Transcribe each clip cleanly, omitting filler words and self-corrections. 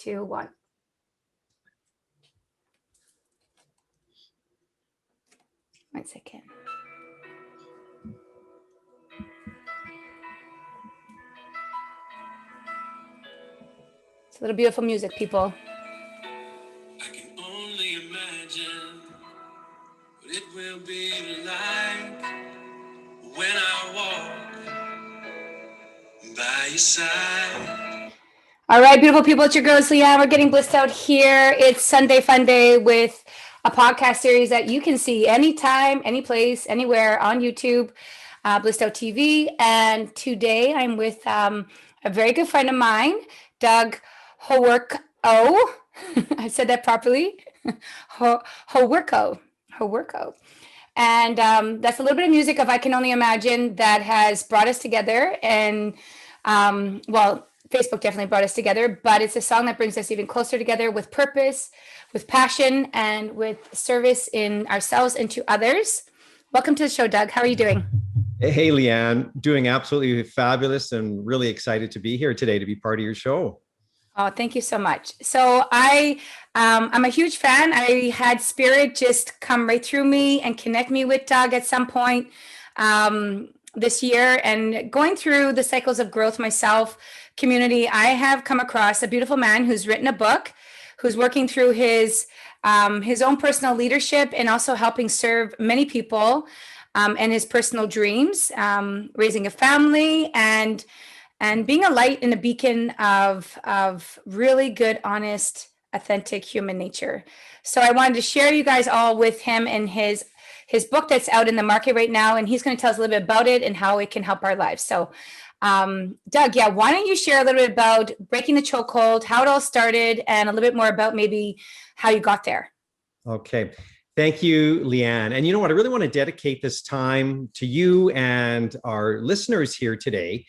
2, 1. One second. It's a little beautiful music, people. I can only imagine what it will be like when I walk by your side. All right, beautiful people, it's your girl, Leanne. We're getting blissed out here. It's Sunday Fun Day with a podcast series that you can see anytime, any place, anywhere on YouTube, Blissed Out TV. And today I'm with a very good friend of mine, Doug Howerko. I said that properly. Howerko. And that's a little bit of music of I Can Only Imagine that has brought us together. And well, Facebook definitely brought us together, but it's a song that brings us even closer together with purpose, with passion, and with service in ourselves and to others. Welcome to the show, Doug. How are you doing? Hey, Leanne, doing absolutely fabulous and really excited to be here today to be part of your show. Oh, thank you so much. So I'm a huge fan. I had Spirit just come right through me and connect me with Doug at some point this year. And going through the cycles of growth myself, community, I have come across a beautiful man who's written a book, who's working through his own personal leadership and also helping serve many people and his personal dreams, raising a family and being a light and a beacon of really good, honest, authentic human nature. So I wanted to share you guys all with him and his book that's out in the market right now. And he's going to tell us a little bit about it and how it can help our lives. So Doug, why don't you share a little bit about breaking the chokehold, how it all started, and a little bit more about maybe how you got there. Okay. Thank you, Leanne. And you know what? I really want to dedicate this time to you and our listeners here today,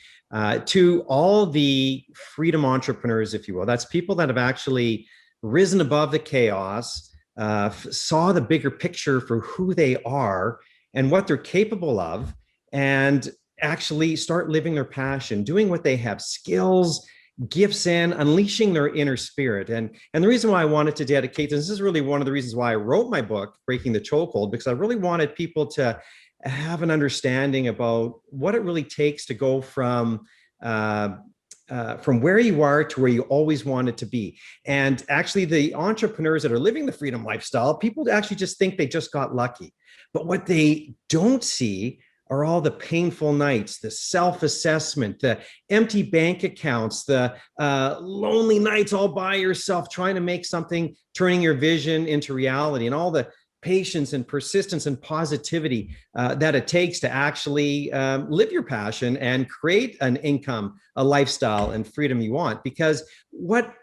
to all the freedom entrepreneurs, if you will. That's people that have actually risen above the chaos, saw the bigger picture for who they are and what they're capable of, and actually start living their passion, doing what they have skills, gifts in, unleashing their inner spirit. And the reason why I wanted to dedicate this is really one of the reasons why I wrote my book, Breaking the Chokehold, because I really wanted people to have an understanding about what it really takes to go from where you are to where you always wanted to be. And actually the entrepreneurs that are living the freedom lifestyle, people actually just think they just got lucky. But what they don't see are all the painful nights, the self-assessment, the empty bank accounts, the lonely nights all by yourself, trying to make something, turning your vision into reality, and all the patience and persistence and positivity that it takes to actually live your passion and create an income, a lifestyle, and freedom you want. Because what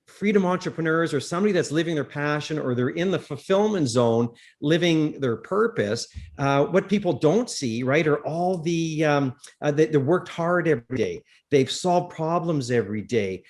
freedom entrepreneurs or somebody that's living their passion, or they're in the fulfillment zone, living their purpose, what people don't see, right, are all they worked hard every day. They've solved problems every day.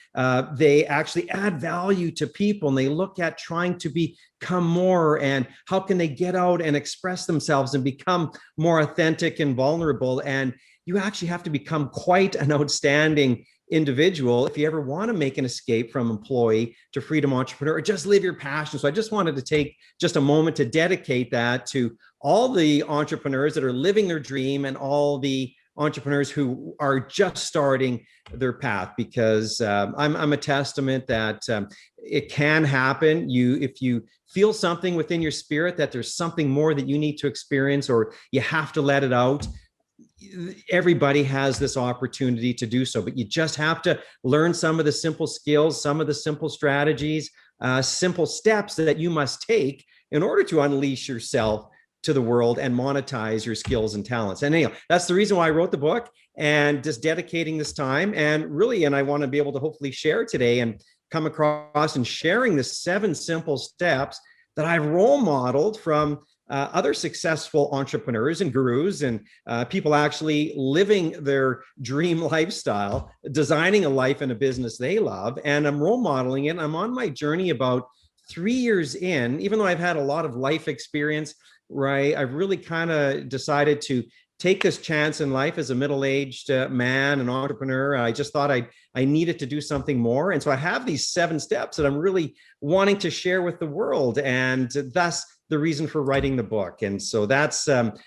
They actually add value to people, and they look at trying to become more, and how can they get out and express themselves and become more authentic and vulnerable. And you actually have to become quite an outstanding individual if you ever want to make an escape from employee to freedom entrepreneur, or just live your passion. So I just wanted to take just a moment to dedicate that to all the entrepreneurs that are living their dream, and all the entrepreneurs who are just starting their path, because I'm a testament that it can happen. If you feel something within your spirit that there's something more that you need to experience, or you have to let it out, everybody has this opportunity to do so. But you just have to learn some of the simple skills, some of the simple strategies, simple steps that you must take in order to unleash yourself to the world and monetize your skills and talents. And anyhow, that's the reason why I wrote the book, and just dedicating this time. And I want to be able to hopefully share today and come across and sharing the 7 simple steps that I've role modeled from other successful entrepreneurs and gurus, and people actually living their dream lifestyle, designing a life and a business they love. And I'm role modeling it. I'm on my journey about 3 years in, even though I've had a lot of life experience, right? I've really kind of decided to take this chance in life as a middle-aged man, an entrepreneur. I just thought I needed to do something more. And so I have these 7 steps that I'm really wanting to share with the world. And thus the reason for writing the book. And so that's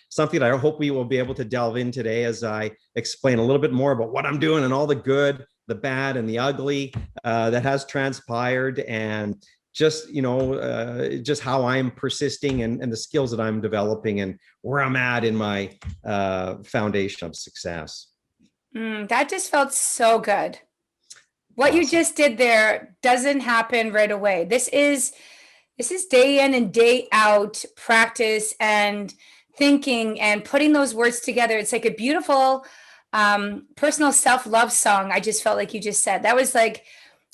something that I hope we will be able to delve in today as I explain a little bit more about what I'm doing and all the good, the bad, and the ugly that has transpired, and just, just how I'm persisting, and the skills that I'm developing, and where I'm at in my foundation of success. That just felt so good. What you just did there doesn't happen right away. This is day in and day out practice and thinking and putting those words together. It's like a beautiful personal self-love song. I just felt like you just said. That was like,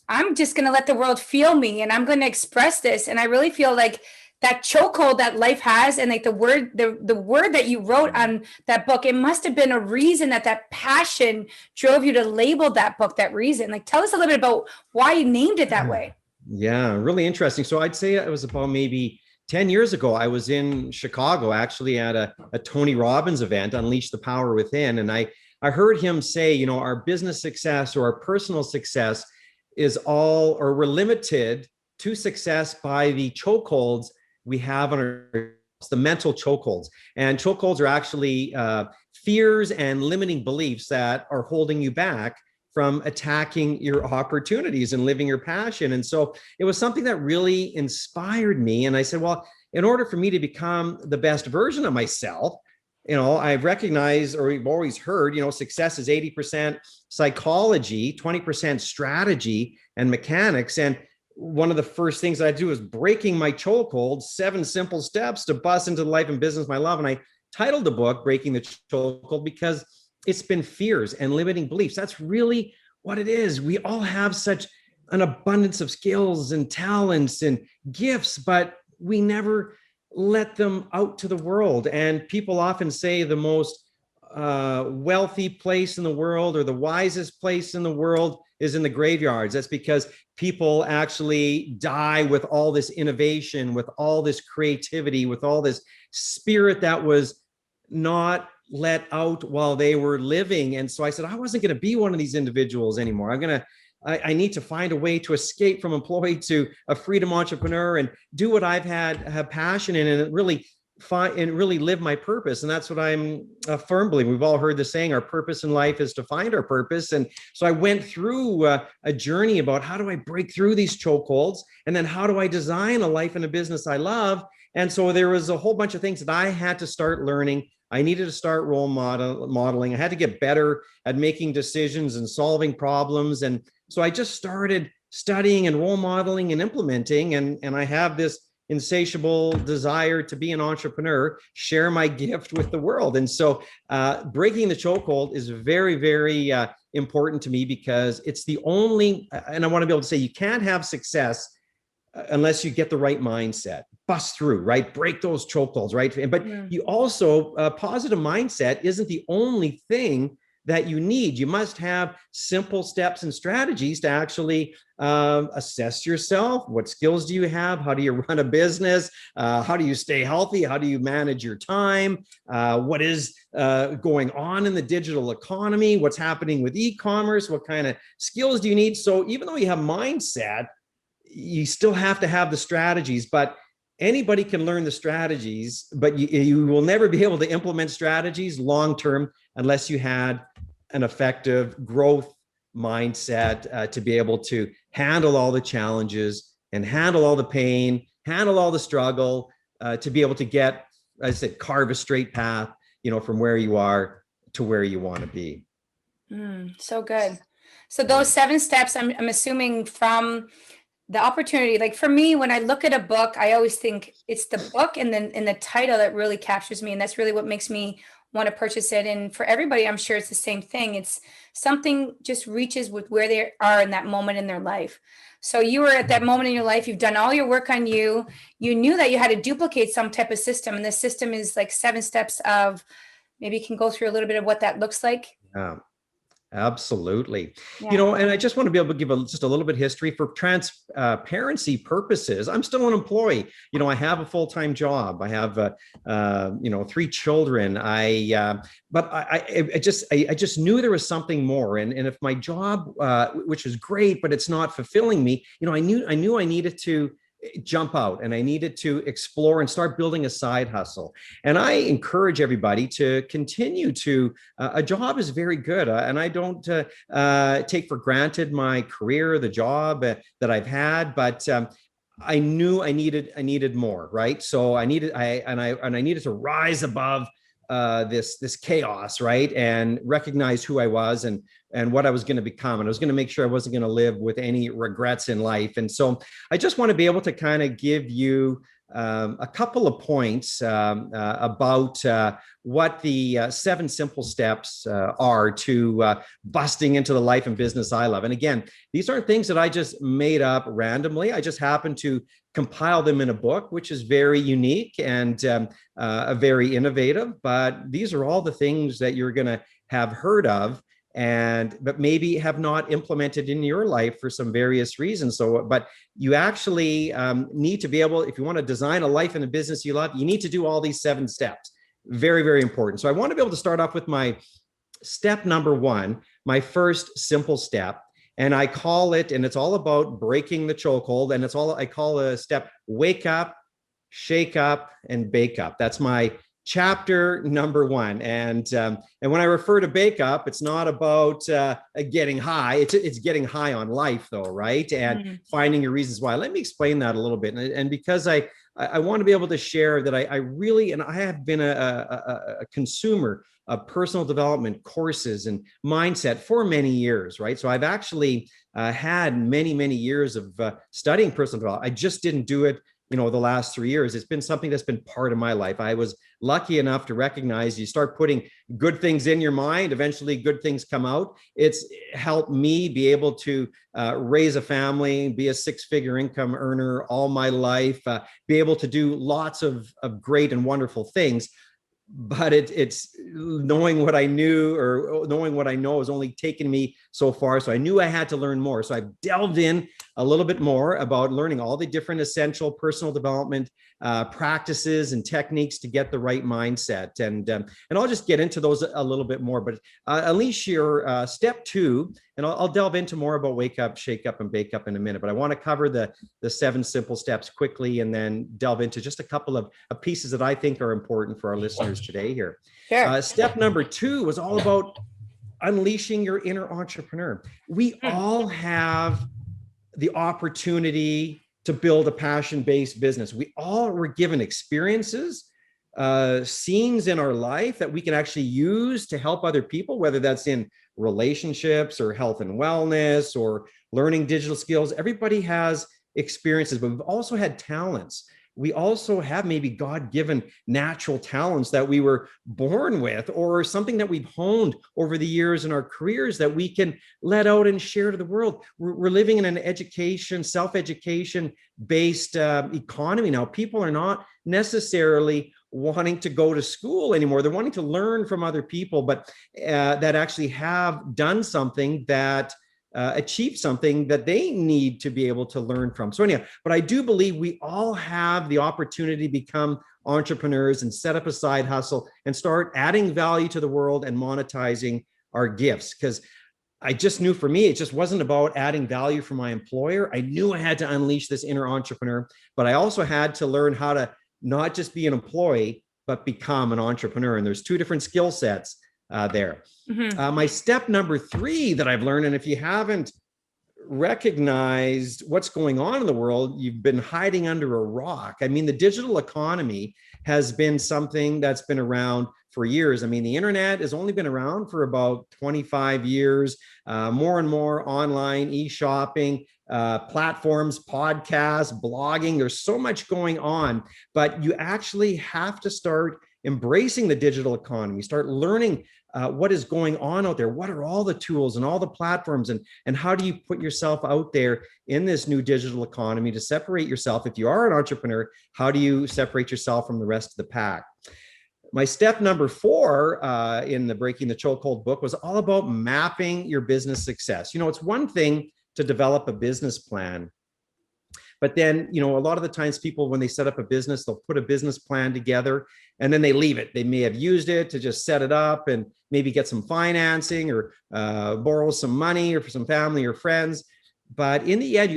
I'm just going to let the world feel me, and I'm going to express this. And I really feel like that chokehold that life has, and like the word that you wrote on that book, it must have been a reason that passion drove you to label that book that reason. Like, tell us a little bit about why you named it that way. Yeah, really interesting. So I'd say it was about maybe 10 years ago. I was in Chicago, actually, at a Tony Robbins event, Unleash the Power Within. And I heard him say, our business success or our personal success is all, or we're limited to success by the chokeholds we have on the mental chokeholds. And chokeholds are actually fears and limiting beliefs that are holding you back from attacking your opportunities and living your passion. And so it was something that really inspired me. And I said, well, in order for me to become the best version of myself, I've recognized, or we've always heard, success is 80% psychology, 20% strategy and mechanics. And one of the first things I do is breaking my chokehold, 7 simple steps to bust into the life and business I love. And I titled the book Breaking the Chokehold because it's been fears and limiting beliefs. That's really what it is. We all have such an abundance of skills and talents and gifts, but we never let them out to the world. And people often say the most wealthy place in the world, or the wisest place in the world, is in the graveyards. That's because people actually die with all this innovation, with all this creativity, with all this spirit that was not let out while they were living. And so I said, I wasn't going to be one of these individuals anymore. I need to find a way to escape from employee to a freedom entrepreneur and do what I've have passion in, and really live my purpose. And that's what I'm a firm believer. We've all heard the saying, our purpose in life is to find our purpose. And so I went through a journey about how do I break through these chokeholds, and then how do I design a life and a business I love. And so there was a whole bunch of things that I had to start learning. I needed to start role modeling. I had to get better at making decisions and solving problems. And so I just started studying and role modeling and implementing. And I have this insatiable desire to be an entrepreneur, share my gift with the world. And so breaking the chokehold is very, very important to me, because it's the only, and I want to be able to say, you can't have success unless you get the right mindset, bust through, right? Break those chokeholds, right? But you also, a positive mindset isn't the only thing that you need. You must have simple steps and strategies to actually assess yourself. What skills do you have? How do you run a business? How do you stay healthy? How do you manage your time? What is going on in the digital economy? What's happening with e-commerce? What kind of skills do you need? So even though you have mindset, you still have to have the strategies. But anybody can learn the strategies, but you will never be able to implement strategies long-term unless you had an effective growth mindset to be able to handle all the challenges and handle all the pain, handle all the struggle, to be able to get, as I said, carve a straight path, from where you are to where you want to be. So good. So those 7 steps, I'm assuming from the opportunity, like for me, when I look at a book, I always think it's the book and then in the title that really captures me. And that's really what makes me want to purchase it. And for everybody, I'm sure it's the same thing. It's something just reaches with where they are in that moment in their life. So you were at that moment in your life, you've done all your work on you. You knew that you had to duplicate some type of system. And the system is like 7 steps of, maybe you can go through a little bit of what that looks like. Yeah. Absolutely. Yeah. And I just want to be able to give just a little bit of history for transparency purposes. I'm still an employee. I have a full-time job. I have, 3 children. I just knew there was something more. And if my job, which is great, but it's not fulfilling me, I knew I needed to jump out and I needed to explore and start building a side hustle. And I encourage everybody to continue to, a job is very good. And I don't take for granted my career, the job that I've had, but I knew I needed more, right? So I needed to rise above this chaos, right, and recognize who I was and what I was going to become, and I was going to make sure I wasn't going to live with any regrets in life. And so I just want to be able to kind of give you a couple of points about what the 7 simple steps are to busting into the life and business I love. And again, these aren't things that I just made up randomly. I just happened to compile them in a book, which is very unique and very innovative. But these are all the things that you're going to have heard of, but maybe have not implemented in your life for some various reasons. But you actually need to be able, if you want to design a life and a business you love, you need to do all these 7 steps. Very, very important. So I want to be able to start off with my step number 1, my first simple step. And I call it, and it's all about breaking the chokehold. And I call a step, wake up, shake up, and bake up. That's my chapter number 1. And when I refer to bake up, it's not about getting high. It's getting high on life, though, right? And finding your reasons why. Let me explain that a little bit. And because I want to be able to share that I really, and I have been a consumer of personal development courses and mindset for many years, right? So I've actually had many, many years of studying personal development. I just didn't do it the last 3 years. It's been something that's been part of my life. I was lucky enough to recognize you start putting good things in your mind, eventually good things come out. It's helped me be able to raise a family, be a 6-figure income earner all my life, be able to do lots of great and wonderful things. But it's knowing what I knew or knowing what I know has only taken me so far. So I knew I had to learn more. So I've delved in a little bit more about learning all the different essential personal development practices and techniques to get the right mindset. And I'll just get into those a little bit more. But unleash your step 2, and I'll delve into more about wake up, shake up, and bake up in a minute. But I want to cover the 7 simple steps quickly, and then delve into just a couple of pieces that I think are important for our listeners today here. Sure. Step number 2 was all about unleashing your inner entrepreneur. We all have the opportunity to build a passion-based business. We all were given experiences, scenes in our life that we can actually use to help other people, whether that's in relationships or health and wellness or learning digital skills. Everybody has experiences, but we've also had talents. We also have maybe God-given natural talents that we were born with, or something that we've honed over the years in our careers that we can let out and share to the world. We're living in an education, self-education based economy now. People are not necessarily wanting to go to school anymore. They're wanting to learn from other people, but that actually have done something that achieve something that they need to be able to learn from. So anyhow, but I do believe we all have the opportunity to become entrepreneurs and set up a side hustle and start adding value to the world and monetizing our gifts. Because I just knew for me, it just wasn't about adding value for my employer. I knew I had to unleash this inner entrepreneur, but I also had to learn how to not just be an employee, but become an entrepreneur. And there's 2 different skill sets there. My step number 3 that I've learned, and if you haven't recognized what's going on in the world, you've been hiding under a rock. I mean, the digital economy has been something that's been around for years. I mean, the internet has only been around for about 25 years. More and more online e-shopping platforms, podcasts, blogging. There's so much going on, but you actually have to start embracing the digital economy, start learning what is going on out there. What are all the tools and all the platforms, and how do you put yourself out there in this new digital economy to separate yourself? If you are an entrepreneur, how do you separate yourself from the rest of the pack? My step number 4 in the Breaking the Chokehold book was all about mapping your business success. It's one thing to develop a business plan, but then, a lot of the times people, when they set up a business, they'll put a business plan together and then they leave it. They may have used it to just set it up and maybe get some financing or borrow some money or for some family or friends. But in the end,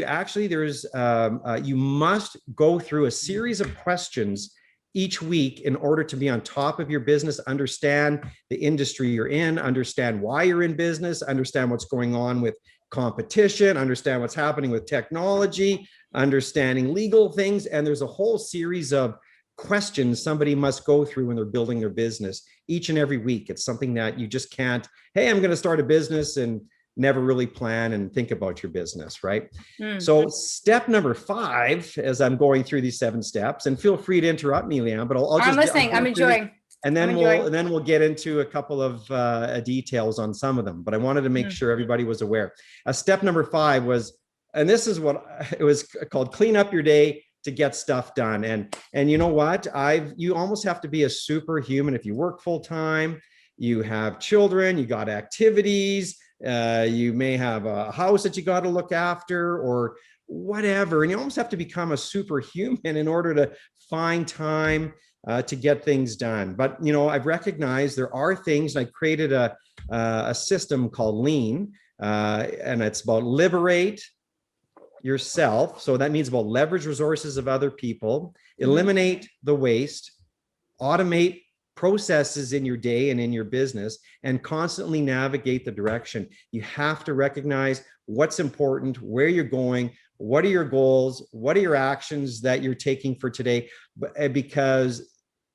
you must go through a series of questions each week in order to be on top of your business, understand the industry you're in, understand why you're in business, understand what's going on with competition, understand what's happening with technology, understanding legal things. And there's a whole series of questions somebody must go through when they're building their business each and every week. It's something that you just can't, hey, I'm going to start a business and never really plan and think about your business, right? So step number 5, as I'm going through these 7 steps, and feel free to interrupt me, Leanne, but I'm listening. I'm enjoying. And then we'll get into a couple of details on some of them. But I wanted to make sure everybody was aware. Step number 5 was, and this is what it was called, clean up your day to get stuff done. And you know what? You almost have to be a superhuman if you work full time, you have children, you got activities, you may have a house that you got to look after or whatever. And you almost have to become a superhuman in order to find time to get things done. But, I've recognized there are things, and I created a system called Lean, and it's about liberate yourself. So that means about leverage resources of other people, eliminate the waste, automate processes in your day and in your business, and constantly navigate the direction. You have to recognize what's important, where you're going, what are your goals, what are your actions that you're taking for today, because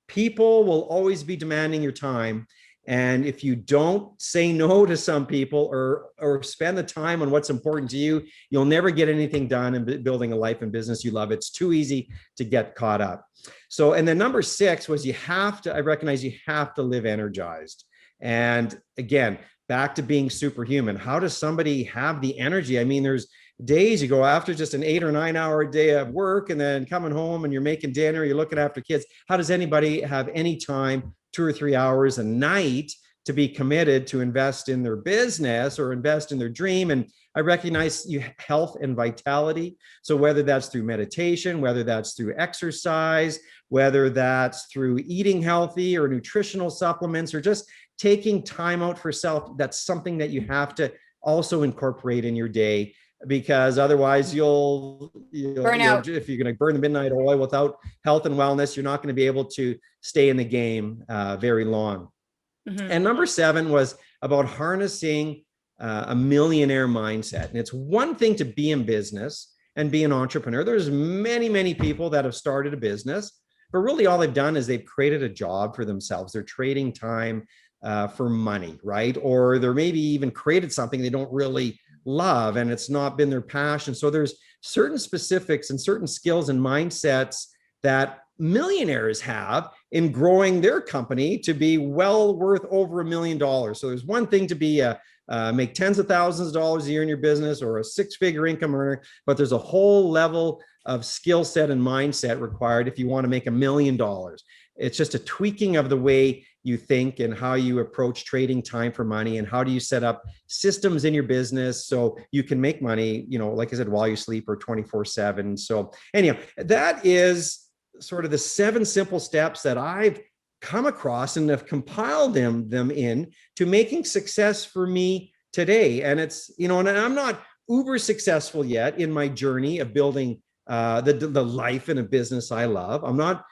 people will always be demanding your time. And if you don't say no to some people or spend the time on what's important to you, you'll never get anything done in building a life and business you love. It's too easy to get caught up. So, and then number 6 was I recognize you have to live energized. And again, back to being superhuman. How does somebody have the energy? I mean, there's days you go after just an 8 or 9 hour day of work and then coming home and you're making dinner, you're looking after kids. How does anybody have any time, 2 or 3 hours a night, to be committed to invest in their business or invest in their dream? And I recognize health and vitality. So whether that's through meditation, whether that's through exercise, whether that's through eating healthy or nutritional supplements, or just taking time out for self, that's something that you have to also incorporate in your day, because otherwise you'll burn out. If you're going to burn the midnight oil without health and wellness, you're not going to be able to stay in the game very long. And number 7 was about harnessing a millionaire mindset. And it's one thing to be in business and be an entrepreneur. There's many, many people that have started a business, but really all they've done is they've created a job for themselves. They're trading time for money, right? Or they're maybe even created something they don't really love and it's not been their passion. So there's certain specifics and certain skills and mindsets that millionaires have in growing their company to be well worth over $1 million. So there's one thing to be make tens of thousands of dollars a year in your business or a 6-figure income earner, but there's a whole level of skill set and mindset required if you want to make $1 million. It's just a tweaking of the way you think and how you approach trading time for money, and how do you set up systems in your business so you can make money, like I said, while you sleep or 24/7. So anyhow, that is sort of the 7 simple steps that I've come across and have compiled them in to making success for me today. And it's, and I'm not uber successful yet in my journey of building the life and a business I love. I'm not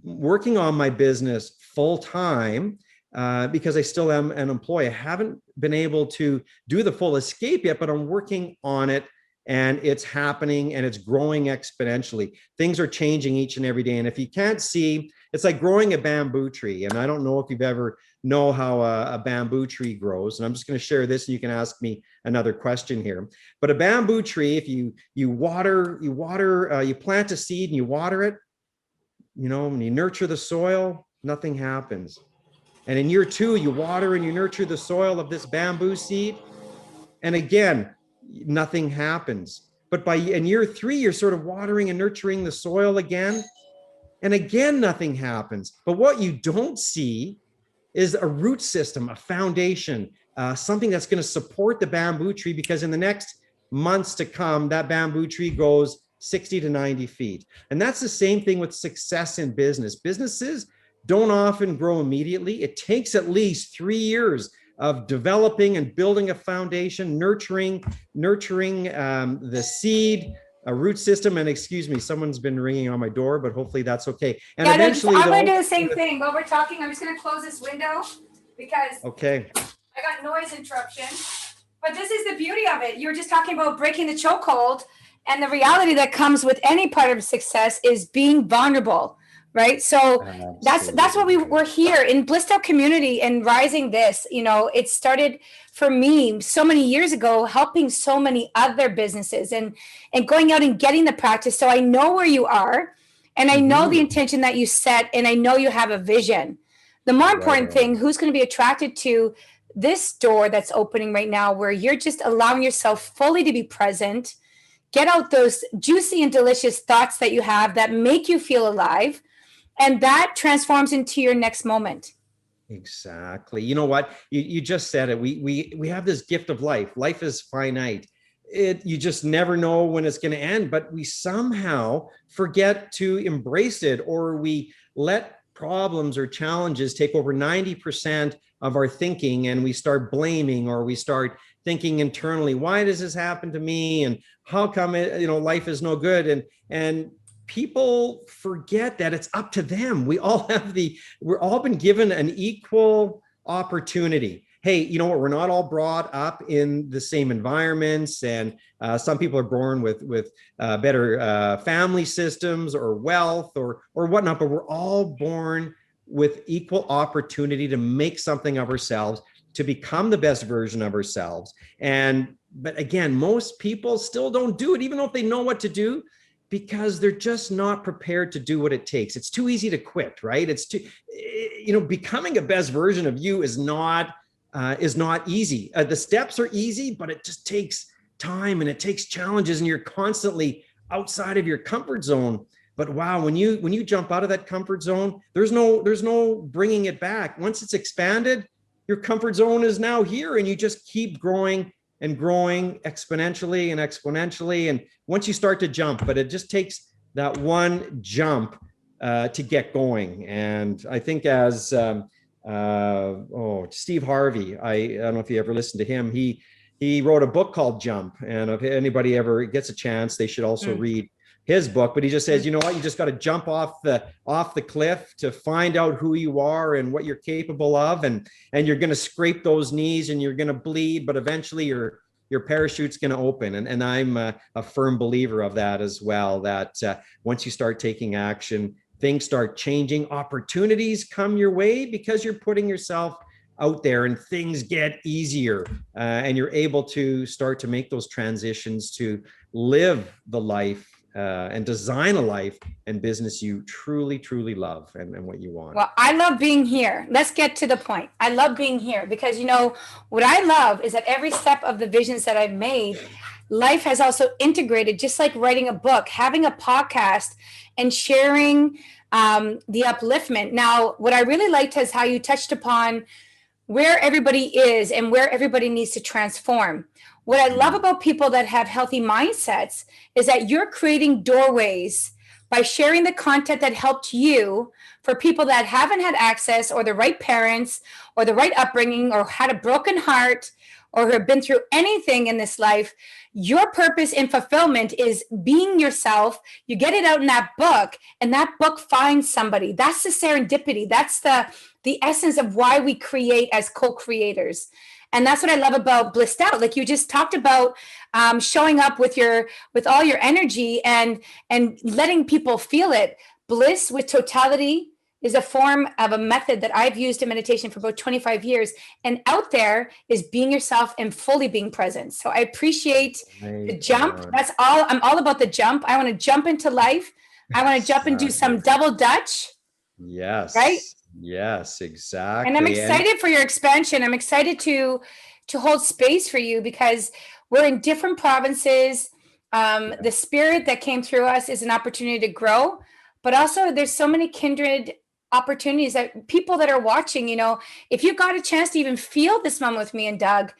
working on my business full time because I still am an employee. I haven't been able to do the full escape yet, but I'm working on it, and it's happening and it's growing exponentially. Things are changing each and every day. And if you can't see, it's like growing a bamboo tree. And I don't know if you've ever know how a bamboo tree grows. And I'm just going to share this, and you can ask me another question here. But a bamboo tree, if you plant a seed and you water it, when you nurture the soil, nothing happens. And in year 2, you water and you nurture the soil of this bamboo seed, and again, nothing happens. But in year 3, you're sort of watering and nurturing the soil again, And again, nothing happens. But what you don't see is a root system, a foundation, something that's going to support the bamboo tree, because in the next months to come, that bamboo tree goes 60 to 90 feet. And that's the same thing with success in business. Businesses don't often grow immediately. It takes at least 3 years of developing and building a foundation, nurturing the seed, a root system. And excuse me, someone's been ringing on my door, but hopefully that's okay. And Yeah, eventually, I'm going to do the same thing. While we're talking, I'm just going to close this window because okay, I got noise interruption. But this is the beauty of it. You were just talking about breaking the chokehold, and the reality that comes with any part of success is being vulnerable, right? So that's what we're here in Blissed Out Community and Rising This. You know, it started for me so many years ago, helping so many other businesses and going out and getting the practice. So I know where you are, and I know the intention that you set, and I know you have a vision. The more important thing, who's going to be attracted to this door that's opening right now, where you're just allowing yourself fully to be present, get out those juicy and delicious thoughts that you have that make you feel alive, and that transforms into your next moment. Exactly. You know what? You just said it. We have this gift of life. Life is finite. You just never know when it's going to end, but we somehow forget to embrace it, or we let problems or challenges take over 90% of our thinking, and we start blaming, or we start thinking internally, why does this happen to me, and how come life is no good, and people forget that it's up to them. We're all been given an equal opportunity. Hey, you know what? We're not all brought up in the same environments, and some people are born with better family systems or wealth or whatnot. But we're all born with equal opportunity to make something of ourselves, to become the best version of ourselves. But again, most people still don't do it, even though if they know what to do, because they're just not prepared to do what it takes. It's too easy to quit, right? It's too, becoming a best version of you is not easy. The steps are easy, but it just takes time, and it takes challenges, and you're constantly outside of your comfort zone. But wow, when you jump out of that comfort zone, there's no bringing it back. Once it's expanded, your comfort zone is now here, and you just keep growing and growing exponentially and exponentially. And once you start to jump, but it just takes that one jump to get going. And I think as Steve Harvey, I don't know if you ever listened to him. He wrote a book called Jump, and if anybody ever gets a chance, they should also read his book. But he just says, you know what, you just got to jump off the cliff to find out who you are and what you're capable of, and you're going to scrape those knees, and you're going to bleed, but eventually your parachute's going to open. And I'm a firm believer of that as well, that once you start taking action, things start changing, opportunities come your way because you're putting yourself out there, and things get easier, and you're able to start to make those transitions to live the life and design a life and business you truly, truly love, and what you want. Well, I love being here. Let's get to the point. I love being here because, what I love is that every step of the visions that I've made, life has also integrated, just like writing a book, having a podcast, and sharing the upliftment. Now, what I really liked is how you touched upon where everybody is and where everybody needs to transform. What I love about people that have healthy mindsets is that you're creating doorways by sharing the content that helped you for people that haven't had access, or the right parents, or the right upbringing, or had a broken heart, or have been through anything in this life. Your purpose and fulfillment is being yourself. You get it out in that book, and that book finds somebody. That's the serendipity. That's the essence of why we create as co-creators. And that's what I love about Blissed Out. Like you just talked about, showing up with all your energy and letting people feel it. Bliss with totality is a form of a method that I've used in meditation for about 25 years. And out there is being yourself and fully being present. So I appreciate the jump. That's all. I'm all about the jump. I want to jump into life. I want to jump and do some double Dutch. Yes. Right? Yes, exactly. And I'm excited for your expansion. I'm excited to hold space for you because we're in different provinces. The spirit that came through us is an opportunity to grow, but also there's so many kindred opportunities that people that are watching, if you got a chance to even feel this moment with me and Doug,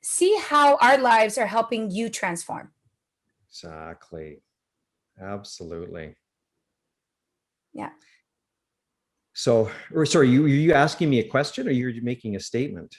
see how our lives are helping you transform. Exactly. Absolutely. Yeah. So, or sorry, you asking me a question, or you're making a statement?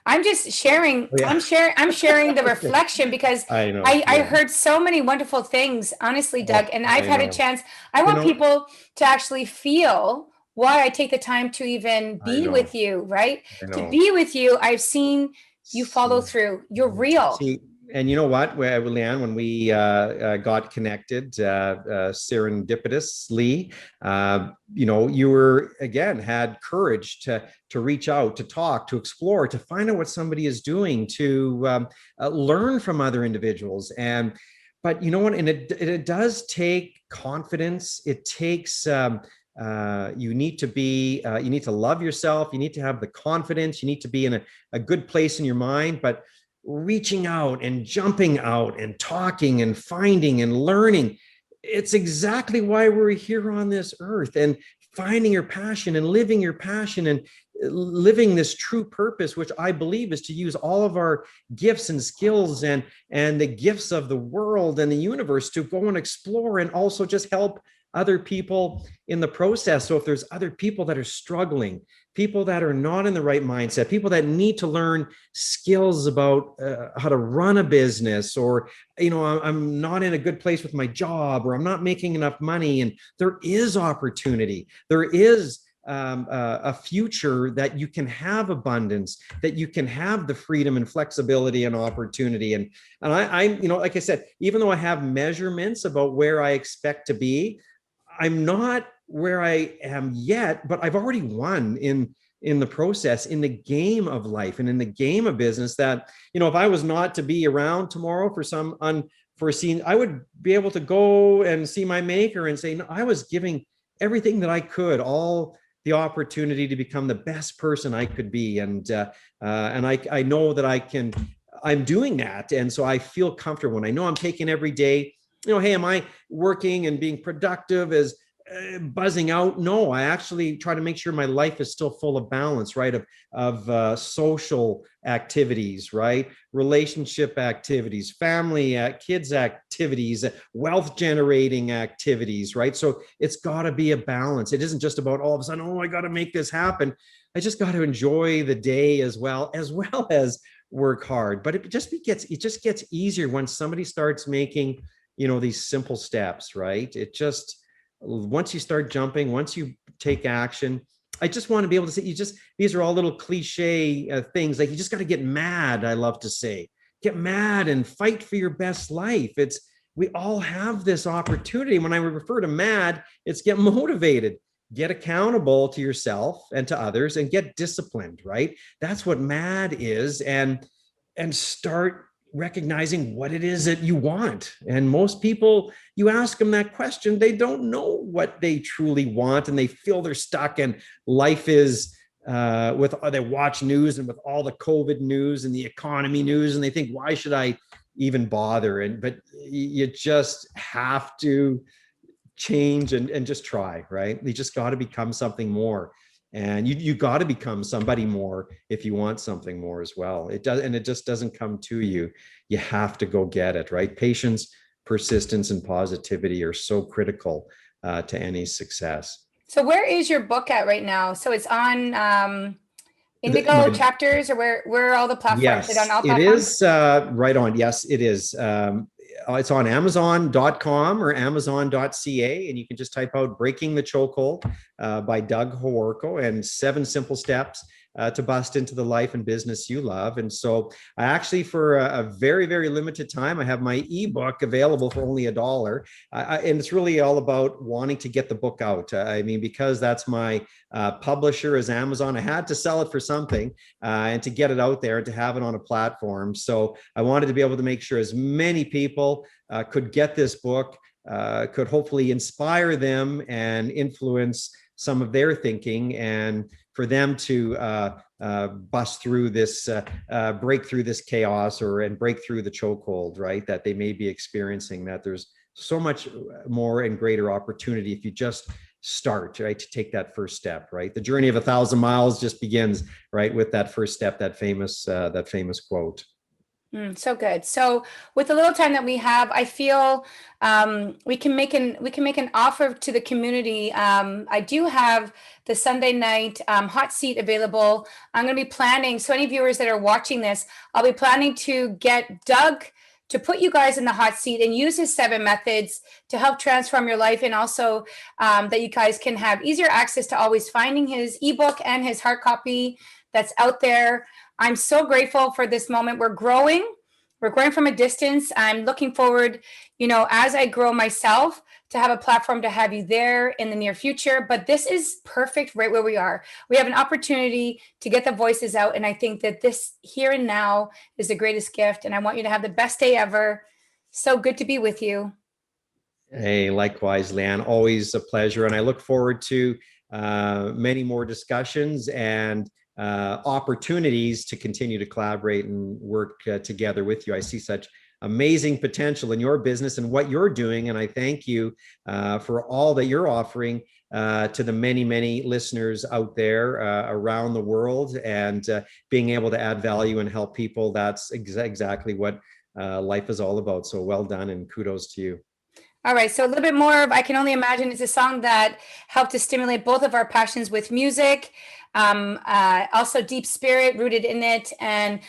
I'm just sharing. Oh, yeah. I'm sharing the reflection because I know. I Yeah. heard so many wonderful things, honestly, Doug. And I've I had a know. chance. I want people to actually feel why I take the time to even I be know. with you, right? I To know. be with you, I've seen you follow through. You're real. See, and you know what, Leanne, when we got connected, serendipitously, you were, again, had courage to reach out, to talk, to explore, to find out what somebody is doing, to learn from other individuals. But you know what, and it does take confidence. It takes, you need to love yourself. You need to have the confidence. You need to be in a good place in your mind, but reaching out and jumping out and talking and finding and learning. It's exactly why we're here on this earth, and finding your passion and living your passion and living this true purpose, which I believe is to use all of our gifts and skills and the gifts of the world and the universe to go and explore, and also just help other people in the process. So if there's other people that are struggling, people that are not in the right mindset, people that need to learn skills about how to run a business, or I'm not in a good place with my job, or I'm not making enough money, and there is opportunity, there is a future, that you can have abundance, that you can have the freedom and flexibility and opportunity. And I like I said, even though I have measurements about where I expect to be, I'm not where I am yet, but I've already won in the process, in the game of life and in the game of business. That, if I was not to be around tomorrow for some unforeseen, I would be able to go and see my maker and say, no, I was giving everything that I could, all the opportunity to become the best person I could be. And I know that I'm doing that. And so I feel comfortable when I know I'm taking every day. Hey, am I working and being productive as buzzing out? No, I actually try to make sure my life is still full of balance, right? Of social activities, right? Relationship activities, family, kids activities, wealth generating activities, right? So it's got to be a balance. It isn't just about all of a sudden, oh, I got to make this happen. I just got to enjoy the day as well as work hard. But it just gets easier when somebody starts making these simple steps, right? It just, once you start jumping, once you take action, I just want to be able to say, these are all little cliche things. Like, you just got to get mad. I love to say, get mad and fight for your best life. We all have this opportunity. When I refer to mad, it's get motivated, get accountable to yourself and to others, and get disciplined, right? That's what mad is. And start recognizing what it is that you want. And most people, you ask them that question, they don't know what they truly want, and they feel they're stuck. And life is they watch news, and with all the COVID news and the economy news, and they think, why should I even bother? But you just have to change and just try, right? You just got to become something more. And you got to become somebody more if you want something more as well. It does, and it just doesn't come to you. You have to go get it, right? Patience, persistence, and positivity are so critical to any success. So where is your book at right now? So it's on Indigo Chapters, or where are all the platforms? Yes, Is it on all it platforms? is right on. Yes, it is. It's on Amazon.com or Amazon.ca, and you can just type out "Breaking the Chokehold" by Doug Haworko, and 7 simple steps to bust into the life and business you love. And so, I actually, for a very, very limited time, I have my ebook available for only $1, and it's really all about wanting to get the book out. I mean, because that's my publisher is Amazon, I had to sell it for something, and to get it out there and to have it on a platform. So I wanted to be able to make sure as many people could get this book, could hopefully inspire them and influence some of their thinking, and for them to bust through this, break through this chaos, and break through the chokehold, right, that they may be experiencing, that there's so much more and greater opportunity if you just start, right, to take that first step, right? The journey of 1,000 miles just begins, right, with that first step, that famous quote. So good. So with the little time that we have, I feel we can make an offer to the community. I do have the Sunday night hot seat available. I'm going to be planning. So any viewers that are watching this, I'll be planning to get Doug to put you guys in the hot seat and use his 7 methods to help transform your life, and also that you guys can have easier access to always finding his ebook and his hard copy that's out there. I'm so grateful for this moment. We're growing from a distance. I'm looking forward, as I grow myself, to have a platform to have you there in the near future. But this is perfect right where we are. We have an opportunity to get the voices out. And I think that this here and now is the greatest gift. And I want you to have the best day ever. So good to be with you. Hey, likewise, Leanne, always a pleasure. And I look forward to many more discussions and opportunities to continue to collaborate and work together with you. I see such amazing potential in your business and what you're doing. And I thank you for all that you're offering to the many, many listeners out there around the world, and being able to add value and help people. That's exactly what life is all about. So well done, and kudos to you. All right, so a little bit more of I Can Only Imagine is a song that helped to stimulate both of our passions with music. Also Deep Spirit rooted in it, and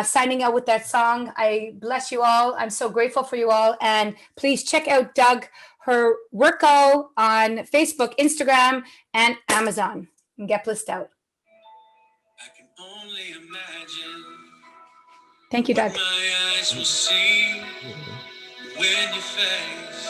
signing out with that song. I bless you all. I'm so grateful for you all. And please check out Doug, her worko on Facebook, Instagram, and Amazon. And get blissed out. I can only imagine. Thank you, Doug. My eyes will see when your face